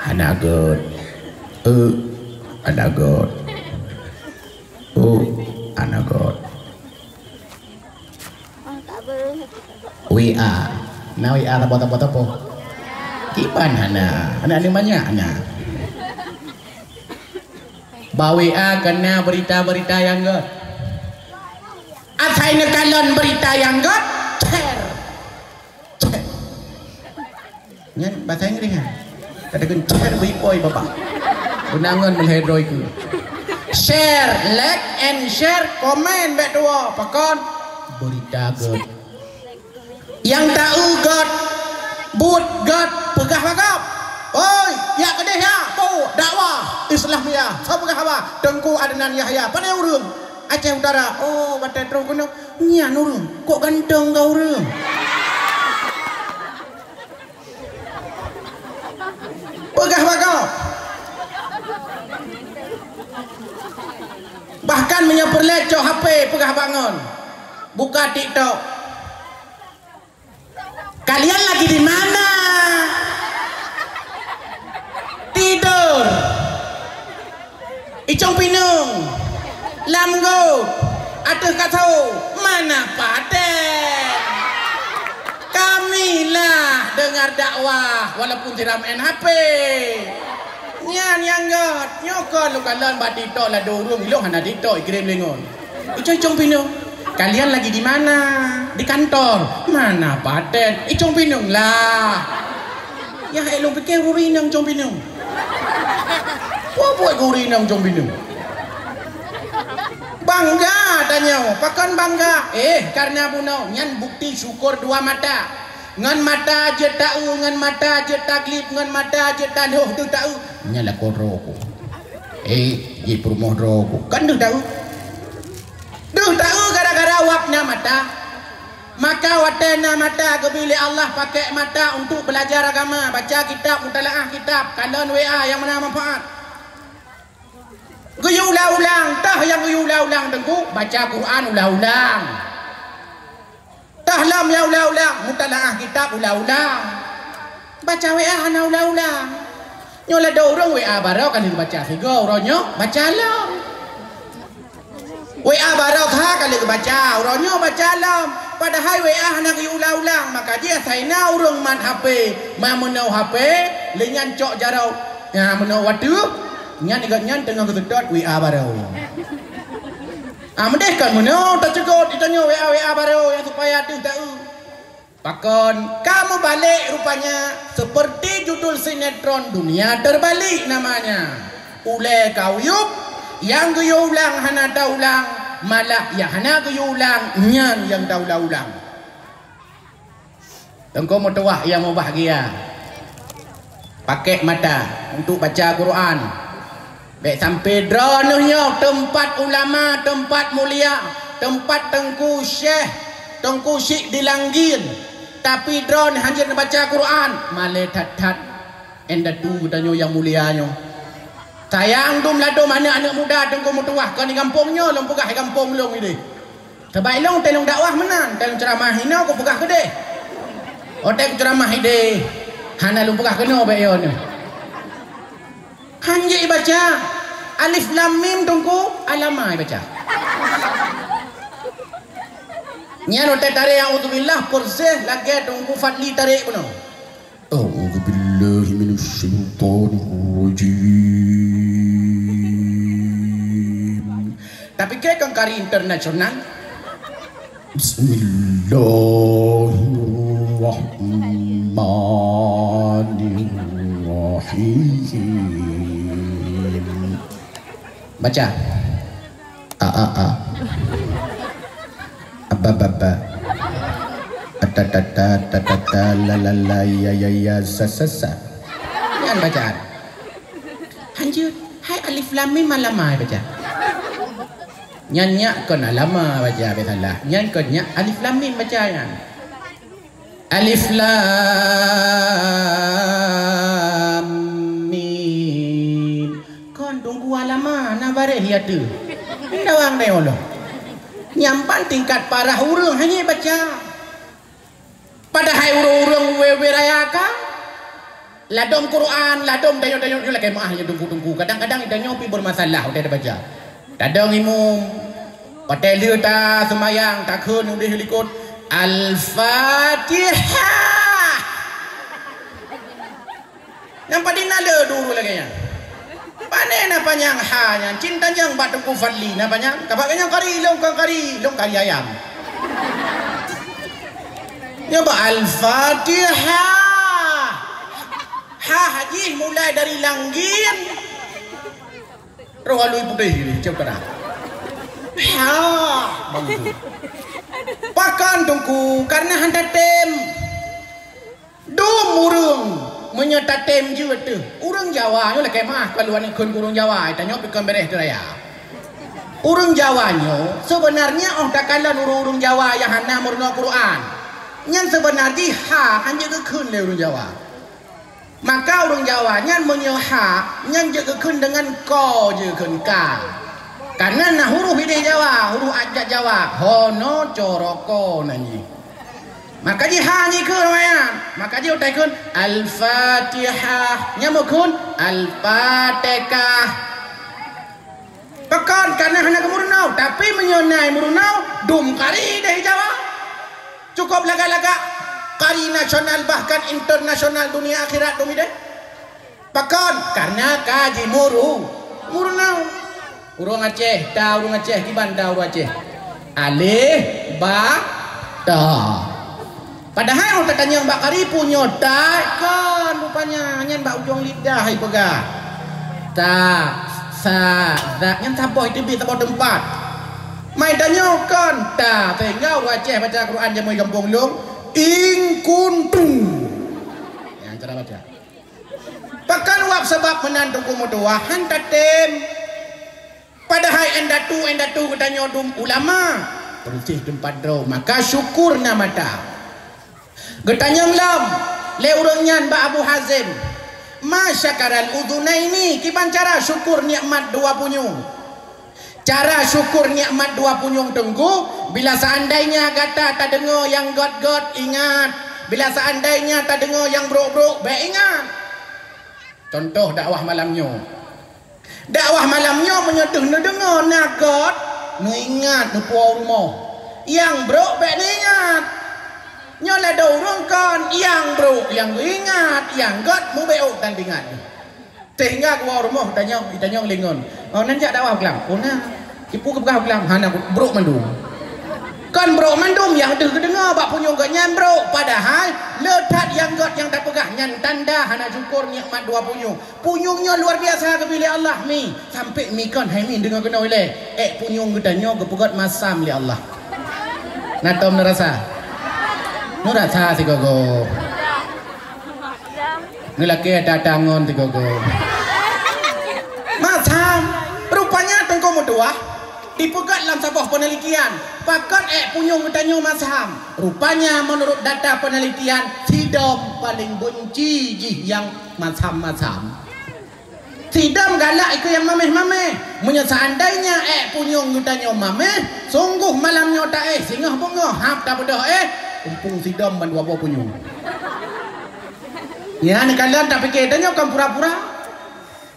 Anagot, anagot, anagot. WA, nah WA apa? Gimana anak ini banyak anak. WA kena berita-berita yang god. Asai nekalon berita yang god, share. Nyan bahasa Inggris kan? Katakan share boy bapak. Unangan melhedroi ku. Share, like and share, komen back dua. Pakon berita god. Yang tahu god, but god, pegah bagap. Oi, ya kedeh ya, tu dakwah Islamiyah. Saya pegah apa? Tengku Adnan Yahya. Pandai urang. Aceh Utara. Oh, batai terus kono. Nya urang. Kok ganteng kau urang? Pegah bagap. Bahkan menyeperlecok HP pegah bangun. Buka TikTok. Kalian lagi di mana? Tidur. Icong Pinung. Lamgo. Atuh katau. Mana paten? Kamilah dengar dakwah walaupun tiram NHP. Nyan yang god. Nyokon lu kalian bat TikTok lah dorong. Ilong hana TikTok kirim lengon. Icong Pinung. Kalian lagi di mana? Di kantor. Mana paten? Icong Pinung lah. Ya elong pikir gurinang Icong Pinung. Wah buat gurinang Icong Pinung. Bangga tanya, pakan bangga. Karena buno nyan bukti syukur dua mata. Ngan mata je tahu, ngan mata je taklip, ngan mata je tanuh tu tahu. Nyala koroko. Ye promoh roko. Kan tu tahu. Duh tahu gara-gara wakna mata. Maka watena mata kebili Allah pakai mata untuk belajar agama, baca kitab, mutalaah kitab, kalon WA yang mana manfaat. Guyu ulang-ulang, tah yang guyu ulang-ulang tengku, baca Quran ulang-ulang. Tah lam ya ulang-ulang, mutalaah kitab ulang-ulang. Baca WA hana ulang-ulang. Nyola do urang WA barau kan baca sigo uronyo, baca lam. WA barau kah kali baca uronyo baca lam. Padahal WA nak ulang-ulang maka dia saina urang man HP menau HP lenyan cok jarau ya menau wadu nyan dekat nyan tengah kesedot WA barau mendeh kan menau tak cukup ditanya WA barau yang supaya tu tahu pakon kamu balik rupanya seperti judul sinetron Dunia Terbalik namanya ule kau yuk yang guyu ulang hana ulang malah ya hana guyu ulang nyan yang ulang tengko mutuah yang mau bahagia pakai mata untuk baca Quran baik sampai dronuhnya tempat ulama tempat mulia tempat tengku syekh dilanggil tapi drone hanya baca Quran malah tat enda tu danyo yang mulianya sayang dum lado mana anak muda tengku mutuah kan di kampungnya long pegah kampung long ini terbaik long telong dakwah menan telong ceramah hina ko pegah gede otek ceramah ide hana long pegah kena bae yo ni hanya baca alif lam mim tengku alama baca nya otek tarik auzubillah persih lagi tengku fadli tarik kuno auzubillahi minasyaitonir rajim. Tapi kayak kang kari internasional Bismillahirrahmanirrahim. Baca. A. Ababa. Tata la ya sa. Jangan bacaan. Lanjut. Hai alif lam mim lama baca. Nyanyi kon lama baca salah. Nyanyi kon alif lam mim baca kan. Alif lam mim. Kon tunggu lama na bareh ya tu. Ndawang dai Allah. Nyampan tingkat parah urang hanya baca. Padahal urang-urang wewe rayaka ladom Quran, ladom dayo-dayo yo lagi maah ya tunggu-tunggu. Kadang-kadang danyo pi bermasalah udah baca. Kadang imum patel ta semayang tak keun udah likut Al-Fatihah. Yang padina le dulu lagi nya. Pane na panjang ha nya, cinta yang batu fadli na panjang. Kapaknya kari long kari ayam. Ya ba Al-Fatihah. Ha haji mulai dari langgin. Roh alui putih ni coba dah. Ha. Pakan tungku karena handa tem. Dum urung menyata tem juga tu. Urang Jawa nyo lah kemah keluar ni kun urang Jawa tanya pikon bereh tu raya. Urang Jawa nyo sebenarnya tak kalah urang Jawa yang hana murna Quran. Yang sebenarnya ha hanya kekun le urang Jawa. Maka urang Jawa nyan menyoha nyan je kekun dengan ko je kun ka. Karena nah huruf ini Jawa, huruf ajak Jawa, hono coroko nanyi. Maka ji ha ni kun ya. Maka ji utai kun Al-Fatihah, nya mukun Al-Fatihah. Pekan karena hanya kemurnau, tapi menyonai murnau dum kari dari Jawa. Cukup laga-laga kari nasional bahkan internasional dunia akhirat dumi deh. Pakon karena kaji murnau. Urang Aceh, ta urang Aceh di bandar urang Aceh. Alif ba ta. Padahal orang tanya Mbak Kari punya ta kan rupanya nyan Mbak ujung lidah hai pegah. Ta sa za nyan taboh itu bi taboh tempat. Mai tanya kan ta tengau Aceh baca Quran jamu kampung long ing kuntum. Yang cara baca. Pakan wak sebab menantu kumodoah hantar tem. Padahal endatu katanya dum ulama bersih tempat draw maka syukur nama ta. Getanyang lam le urangnya Mbak Abu Hazim. Masyakaral udhunaini kiban cara syukur nikmat dua punyung. Cara syukur nikmat dua punyung tengku bila seandainya kata tak dengar yang god ingat, bila seandainya tak dengar yang bro baik ingat. Contoh dakwah malamnya. Dakwah malamnya menyeduh dengar nak god nu ingat nu puau rumah. Yang bro baik ingat. Nyola do urang kan yang bro yang ingat, yang god mu baik dan ingat. Sehingga gua rumah ditanya lingon. Oh nanjak dakwah kelam. Oh nah, ipu ke kelam hana bro mandum. Kan bro mandum yang dengar bak punya gak nyan bro. Padahal letak yang god yang tak pegah nyan tanda hana syukur nikmat dua punyung. Punyungnya luar biasa kepilih Allah mi. Sampai mi kan hai mi dengar kena oleh. Punyung gedanya kepegat masam li Allah. Natom nerasa. Nerasa si gogo. Ngelaki datangon si gogo. Masam rupanya tengkau mudah dipegat dalam sebuah penelitian pakat punyung bertanya masam rupanya menurut data penelitian sidam paling benci yang masam sidam galak itu yang mameh seandainya punyung bertanya mameh sungguh malamnya tak singgah bunga hap tak pedah kumpung sidam dan dua punyung ya ni kalian tak fikir tanya kan pura-pura.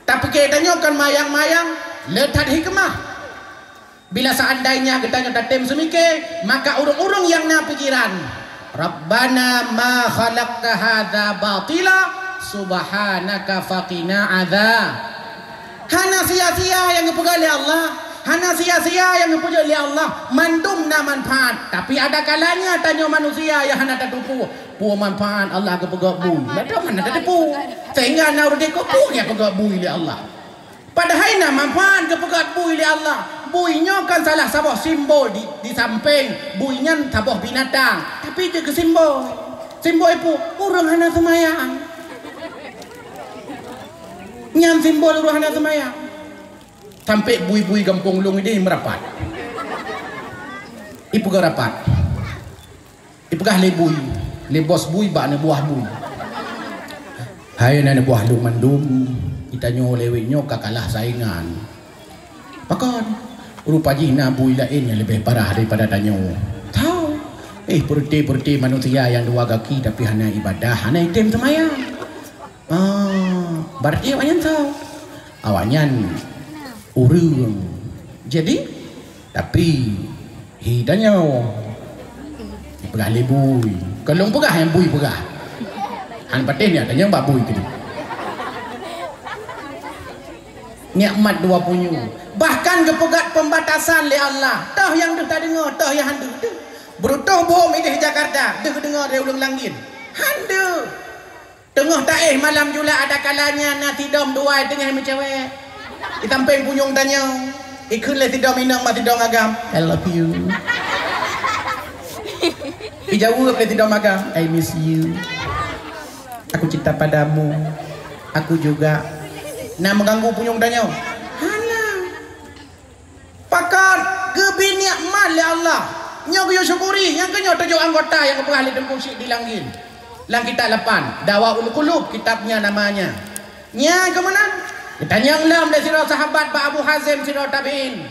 Tapi keadanya kan mayang-mayang letak hikmah. Bila seandainya kita nyata tem semike, maka urung-urung yang na pikiran. Rabbana ma khalaqta hadza batila subhanaka faqina adzab. Hana sia-sia yang dipegali Allah. Hana sia-sia yang dipuja oleh Allah. Mandum na manfaat. Tapi ada kalanya tanya manusia yang hana tertipu. Puan manfaat Allah ke pegak bui. Ada mana tertipu. Sehingga na urut ko pu ya pegak bui oleh Allah. Padahal na manfaat ke pegak bui oleh Allah. Buinya kan salah sabah simbol di samping. Buinya sabah binatang. Tapi itu ke simbol. Simbol itu orang hana semayang. Nyam simbol orang hana semayang. Sampai bui-bui kampung Long ini merapat. Ipu ke rapat. Ipu kah le bui. Le bos bui bak ne buah bui. Hai na buah lu mandum. Kita nyo lewe nyo kalah saingan. Pakan. Rupa jina bui lain yang lebih parah daripada tanyo. Tahu. Purti manusia yang dua kaki tapi hanya ibadah, hanya item semayang. Berarti awaknya tahu. Awaknya urung. Jadi tapi hidanya pegah lebui. Kalau pegah yang bui pegah. Han patennya tanya mbak bui tadi. Nikmat dua punyu. Bahkan kepegat pembatasan le Allah. Tah yang dah tak dengar, tah yang handu. Berutuh bom ini di Jakarta. Dah dengar dari ulang langit. Handu. Tengah taih malam jula ada kalanya nasi dom dua tengah mencewek. Itampeng punyung tanya. Ikut le tidom minang ma tidom agam. I love you. Ijawab le tidom agam. I miss you. Aku cinta padamu. Aku juga. Nah mengganggu punyung tanya. Hana. Pakat gebi nikmat le Allah. Nyo yo syukuri yang kenyo tujuh anggota yang pernah le kursi di langit. Lang kita 8 Dawaul Qulub kitabnya namanya. Nya ke mana? Kita yang lam dari sirah sahabat Pak Abu Hazim sirah tabi'in.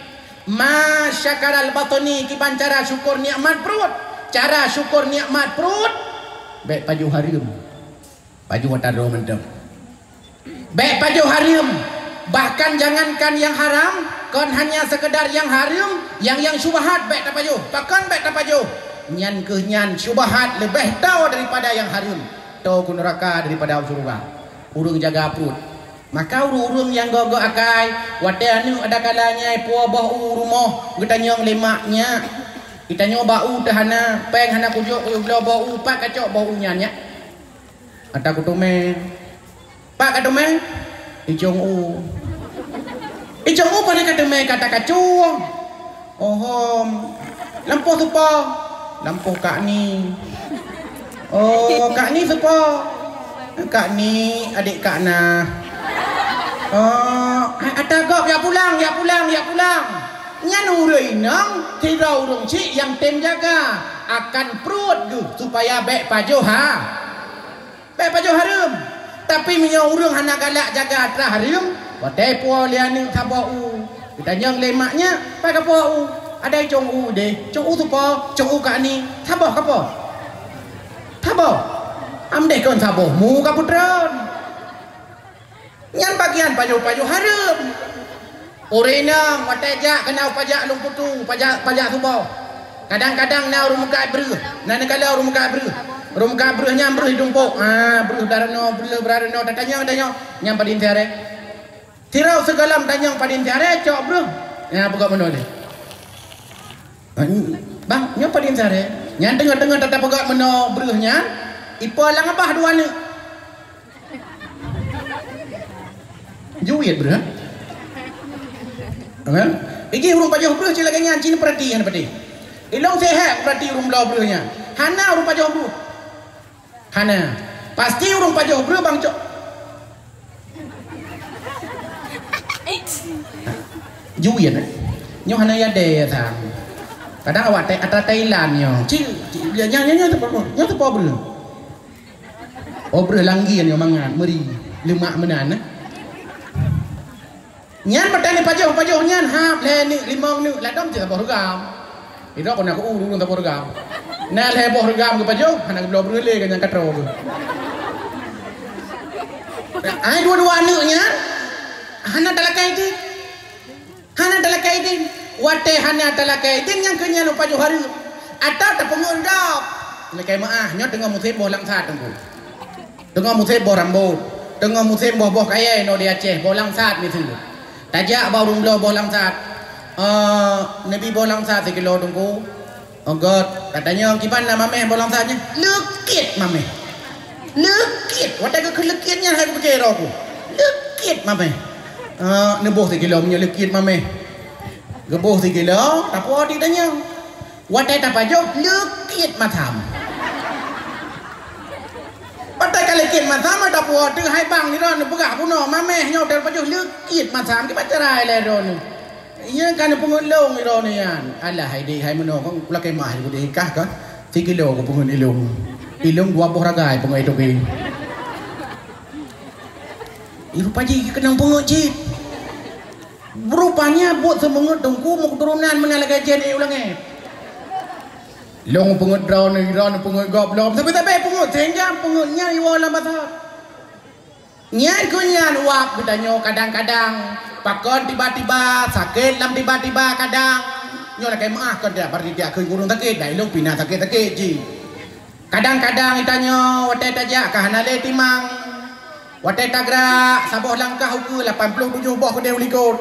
Ma syakaral batni kiban cara syukur nikmat perut. Cara syukur nikmat perut. Baik paju harim. Paju wataro mendem. Baik paju harim. Bahkan jangankan yang haram, kon hanya sekedar yang haram, yang syubhat baik tak paju. Bahkan baik tak paju. Nyan ke nyan syubhat lebih tahu daripada yang haram. Tahu ku neraka daripada surga. Urung jaga perut. Maka urung yang gogo akai, wate anu ada kalanya puah bau rumah, kita nyong lemaknya. Kita nyong bau tahana, peng hana kujuk blau bau pak kacok bau nyannya. Ata kutume. Pak katume, ijong u. Ijong u pada katume kata kacuang. Ohom. Lampu supa. Lampu kak ni. Oh, kak ni siapa? Kak ni adik kak na. Oh, atagok ya pulang. Nyan urui nang tirau urung cik yang tem jaga akan perut tu supaya baik pajo baik pajo harum. Tapi minyak urung hana galak jaga atrah harum. Watai puau lianing sabau. Kita nyang lemaknya pakai puau. Ada cong u deh, cong u tu po, cong u kak ni, saboh kapo, saboh, amdeh kon saboh, mu kaputron, nyan bagian paju harum, orena, wateja, kena pajak lumputu, pajak suboh, kadang-kadang na rumka beruh, nana kalau rumka beruh nyam beruh hidung pok, beruh darano, tanya, nyam padin tiare, tirau segalam tanya padin tiare, cok beruh, buka menoleh. Bang, nyo padin sare. Nyan tengah-tengah tetap pegak meno beruhnya. Ipa lang abah dua ni. Juwit beruh. Kan? Iki urung pajoh beruh cila ganyan cina perhatian pati. Ilong sehat perhati urung belau beruhnya. Hana urung pajoh beruh. Hana. Pasti urung pajoh beruh bang cok. Juwit. Nyo hana ya de sang. Kadang awak ata Thailand nyo. Nya tu apa bro? Oh bro langgian nyo mangan meri lemak menan. Nyan patani pajoh nyan hap le ni limong ni la dom je boh regam. Iro kon aku urung ta boh regam. Na le boh regam ke pajoh hana blo bro le kan yang katro tu. Ai dua-dua ni nyan. Hana dalakai ti. Wate hanya talakai din yang kenya lupa johari atau terpengun dok lekai maah nyo tengah musim boh langsat tengku tengah musim boh rambut tengah musim boh kaya no di Aceh boh langsat ni tu tajak bau rumlo boh langsat Nabi bolang sa 3 kilo tungku. Oh God, katanya gimana mameh bolang saja? Lekit mameh. Lekit. Watak ke lekitnya hai berkira aku. Lekit mameh. Nebuh 3 kilo punya lekit mameh. Gebuh 3 kilo, tapi ada tanya. Watak tak pajo lekit matam. Watak kalau lekit matam ada puas tu hai bang ni ron begah puno mameh nyau tel pajo lekit matam ki pacarai le ron. Iya kan pungut long ni ron ni kan. Alah hai di hai meno kau lakai mah ku di kah kan. 3 kilo ku pungut ilung. Ilung 2 buah ragai pungut itu ke. Iru paji kenang pungut cip. Rupanya buat semungut tungku mau keturunan mengalah gajian ulang long pungut ron pungut goblok tapi pungut sehingga pungutnya iwala mata nyan kunyan wak bertanya kadang-kadang pakon tiba-tiba sakit lam tiba-tiba kadang nyola kayak maaf kan dia berarti dia ke gunung sakit dah ilung pindah sakit-sakit ji kadang-kadang itanya watai tajak kahana le timang watai tagra saboh langkah uku 87 boh ke dia ulikot